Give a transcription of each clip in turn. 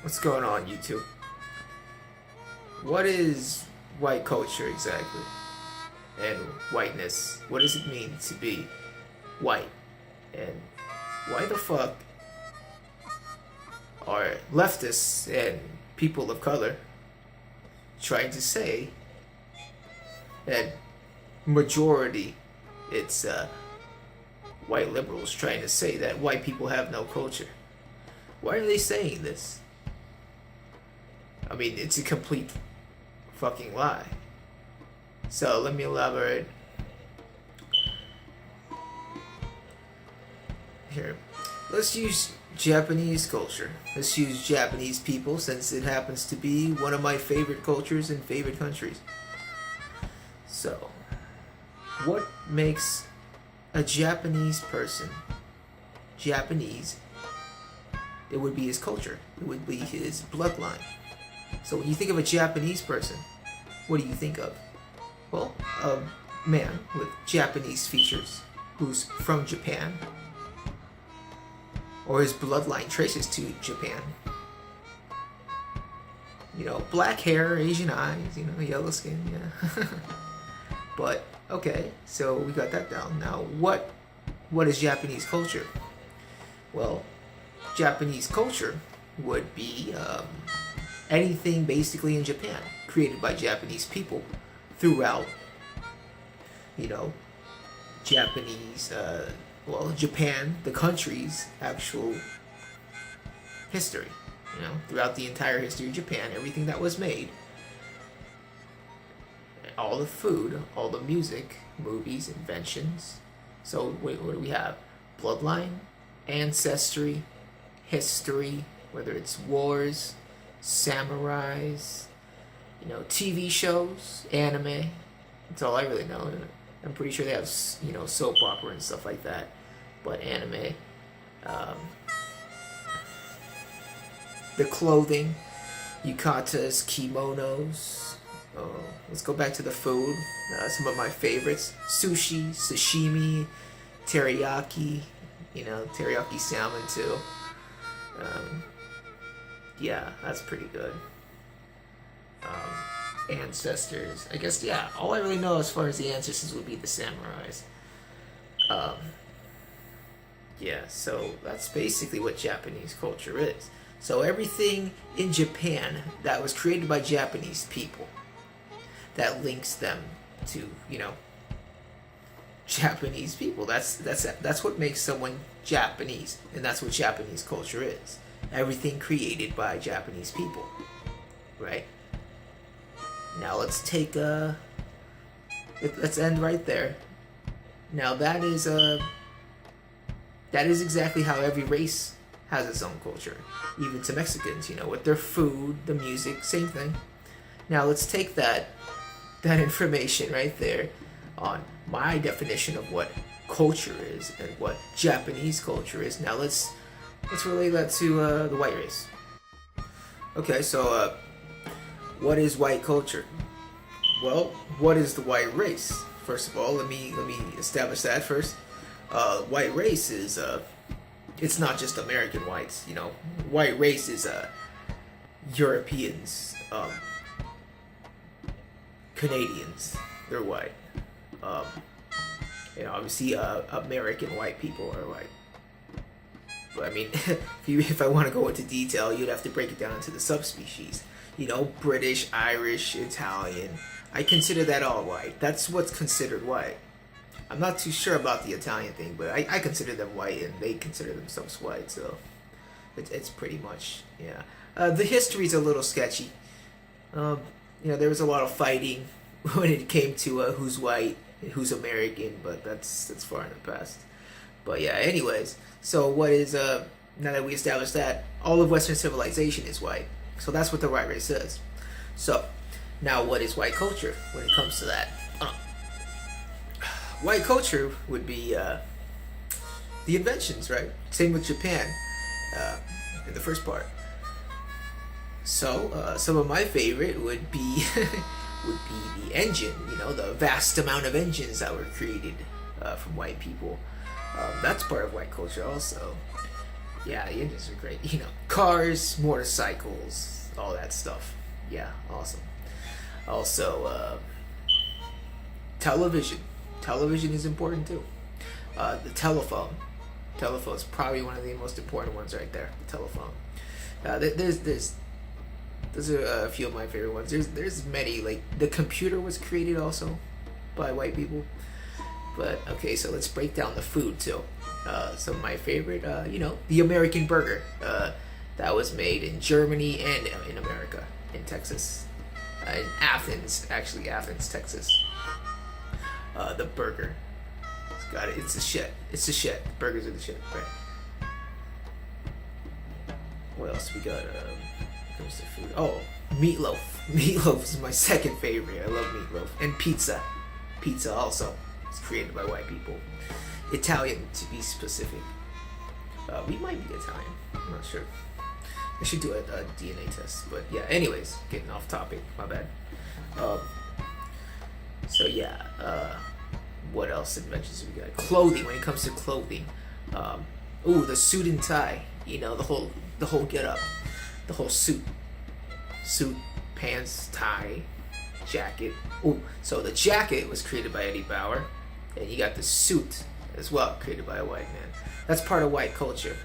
What's going on, YouTube? What is white culture exactly? And whiteness? What does it mean to be white? And why the fuck are leftists and people of color trying to say that majority, it's white liberals trying to say that white people have no culture? Why are they saying this? I mean, it's a complete fucking lie. So let me elaborate. Here, let's use Japanese culture. Let's use Japanese people, since it happens to be one of my favorite cultures and favorite countries. So, what makes a Japanese person Japanese? It would be his culture. It would be his bloodline. So when you think of a Japanese person, what do you think of? Well, a man with Japanese features who's from Japan, or his bloodline traces to Japan. You know, black hair, Asian eyes, yellow skin, yeah. But, okay, so we got that down. Now, what is Japanese culture? Well, Japanese culture would be anything basically in Japan, created by Japanese people throughout, Japanese, Japan, the country's actual history, throughout the entire history of Japan, everything that was made, all the food, all the music, movies, inventions. So what do we have? Bloodline, ancestry, history, whether it's wars, samurais, TV shows, anime. That's all I really know. I'm pretty sure they have, soap opera and stuff like that. But anime, the clothing, yukatas, kimonos. Let's go back to the food. Some of my favorites: sushi, sashimi, teriyaki. Teriyaki salmon too. Yeah, that's pretty good. Ancestors, I guess. Yeah, all I really know as far as the ancestors would be the samurais. Yeah, so that's basically what Japanese culture is. So everything in Japan that was created by Japanese people, that links them to, Japanese people. That's what makes someone Japanese, and that's what Japanese culture is. Everything created by Japanese people, right? Now let's take let's end right there. Now that is exactly how every race has its own culture, even to Mexicans, with their food, the music, same thing. Now let's take that information right there on my definition of what culture is and what Japanese culture is. Now let's relate that to the white race. Okay, so what is white culture? Well, what is the white race? First of all, let me establish that first. White race is it's not just American whites. White race is Europeans, Canadians. They're white. Obviously, American white people are white. But I mean, if I want to go into detail, you'd have to break it down into the subspecies. British, Irish, Italian. I consider that all white. That's what's considered white. I'm not too sure about the Italian thing, but I consider them white, and they consider themselves white. So it's pretty much, yeah. The history's a little sketchy. There was a lot of fighting when it came to who's white and who's American, but that's far in the past. But yeah, anyways, so what is now that we established that all of Western civilization is white, so that's what the white race is. So now, what is white culture when it comes to that? White culture would be the inventions, right? Same with Japan in the first part. So some of my favorite would be the engine. The vast amount of engines that were created from white people. That's part of white culture also. Yeah, the Indians are great. You know, cars, motorcycles, all that stuff. Yeah, awesome. Also, television. Television is important too. The telephone. Telephone is probably one of the most important ones right there. The telephone. Those are a few of my favorite ones. There's many. Like the computer was created also by white people. But okay, so let's break down the food too. So my favorite, the American burger. That was made in Germany and in America, in Texas, in Athens, Texas. The burger. It's the shit. It's the shit. Burgers are the shit. Right. What else we got? Comes to food. Oh, meatloaf. Meatloaf is my second favorite. I love meatloaf. And pizza. Pizza also. It's created by white people. Italian, to be specific. We might be Italian. I'm not sure. I should do a DNA test. But yeah, anyways, getting off topic. My bad. So yeah, what else inventions we got? Clothing. When it comes to clothing, the suit and tie. You know, the whole get up, the whole suit, pants, tie, jacket. Oh, so the jacket was created by Eddie Bauer, and you got the suit as well, created by a white man. That's part of white culture.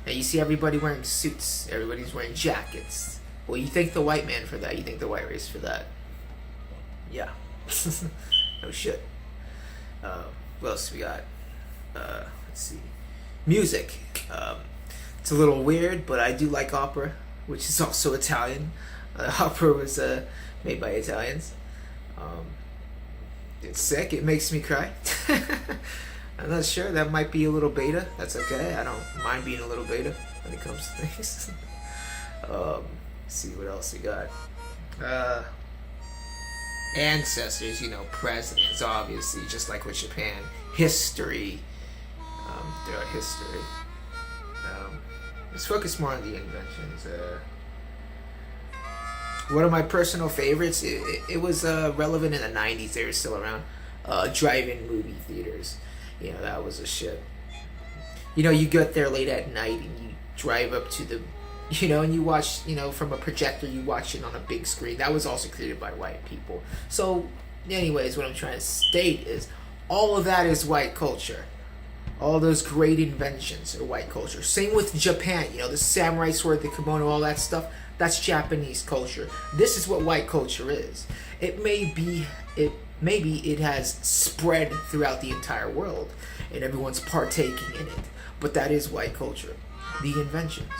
Now you see everybody wearing suits. Everybody's wearing jackets. Well, you thank the white man for that. You thank the white race for that. Yeah. No shit. What else we got? Let's see. Music. It's a little weird, but I do like opera, which is also Italian. Opera was made by Italians. It's sick. It makes me cry. I'm not sure. That might be a little beta. That's okay. I don't mind being a little beta when it comes to things. Let's see what else we got. Ancestors, presidents, obviously, just like with Japan. History, throughout history. Let's focus more on the inventions. One of my personal favorites, it was relevant in the 90s, they were still around, drive-in movie theaters. That was a shit. You get there late at night and you drive up to the, and you watch, from a projector, you watch it on a big screen. That was also created by white people. So, anyways, what I'm trying to state is all of that is white culture. All those great inventions are white culture. Same with Japan, the samurai sword, the kimono, all that stuff. That's Japanese culture. This is what white culture is. Maybe it has spread throughout the entire world and everyone's partaking in it. But that is white culture. The inventions.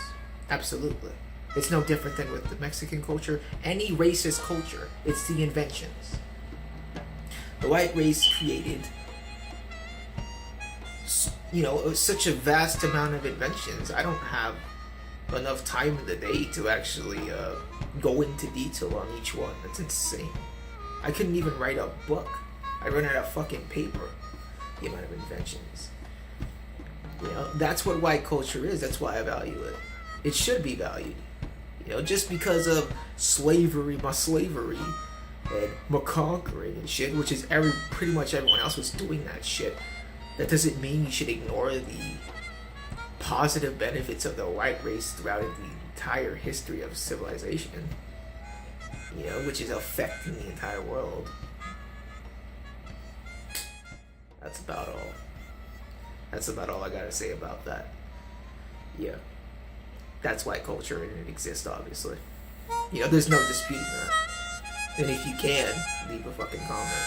Absolutely. It's no different than with the Mexican culture. Any racist culture, it's the inventions. The white race created such a vast amount of inventions. I don't have enough time in the day to actually go into detail on each one. That's insane. I couldn't even write a book. I run out of fucking paper. The amount of inventions. That's what white culture is. That's why I value it. It should be valued. Just because of slavery and my conquering and shit, which is pretty much everyone else was doing that shit. That doesn't mean you should ignore the positive benefits of the white race throughout the entire history of civilization, which is affecting the entire world. That's about all I gotta say about that. Yeah. That's white culture and it exists, obviously. There's no disputing that. And if you can, leave a fucking comment.